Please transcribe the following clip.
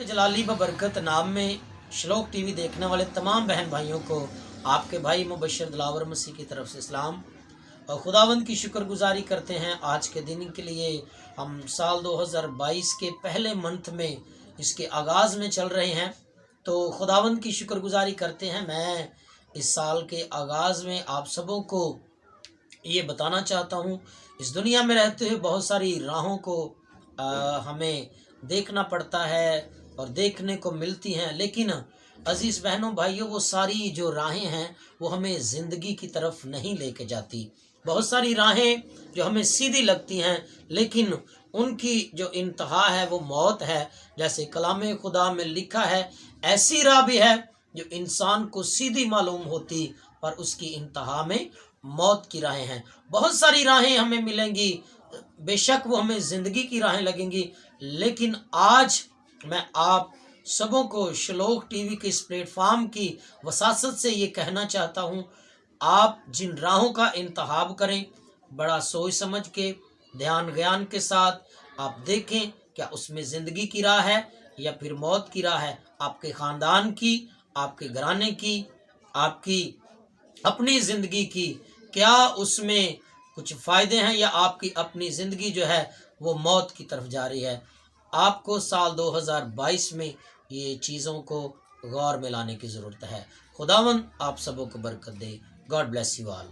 जलाली बबरकत नाम में श्लोक टीवी देखने वाले तमाम बहन भाइयों को आपके भाई मुबशर दिलावर मसीह की तरफ से इस्लाम और खुदावंद की शुक्रगुजारी करते हैं। आज के दिन के लिए हम साल 2022 के पहले मंथ में इसके आगाज़ में चल रहे हैं, तो खुदावंद की शुक्रगुजारी करते हैं। मैं इस साल के आगाज़ में आप सबों को ये बताना चाहता हूँ, इस दुनिया में रहते हुए बहुत सारी राहों को हमें देखना पड़ता है और देखने को मिलती हैं, लेकिन अजीज़ बहनों भाइयों, वो सारी जो राहें हैं वो हमें ज़िंदगी की तरफ नहीं लेके जाती। बहुत सारी राहें जो हमें सीधी लगती हैं, लेकिन उनकी जो इंतहा है वो मौत है। जैसे कलाम खुदा में लिखा है, ऐसी राह भी है जो इंसान को सीधी मालूम होती पर उसकी इंतहा में मौत की राहें हैं। बहुत सारी राहें हमें मिलेंगी, बेशक वो हमें ज़िंदगी की राहें लगेंगी, लेकिन आज मैं आप सबों को श्लोक टीवी के इस प्लेटफार्म की वसासत से ये कहना चाहता हूँ, आप जिन राहों का इंतखाब करें, बड़ा सोच समझ के ध्यान ज्ञान के साथ आप देखें क्या उसमें ज़िंदगी की राह है या फिर मौत की राह है। आपके ख़ानदान की, आपके घराने की, आपकी अपनी ज़िंदगी की, क्या उसमें कुछ फ़ायदे हैं या आपकी अपनी ज़िंदगी जो है वो मौत की तरफ जा रही है। आपको साल 2022 में ये चीज़ों को गौर में लाने की ज़रूरत है। खुदावंद आप सबों को बरकत दे। God bless you all.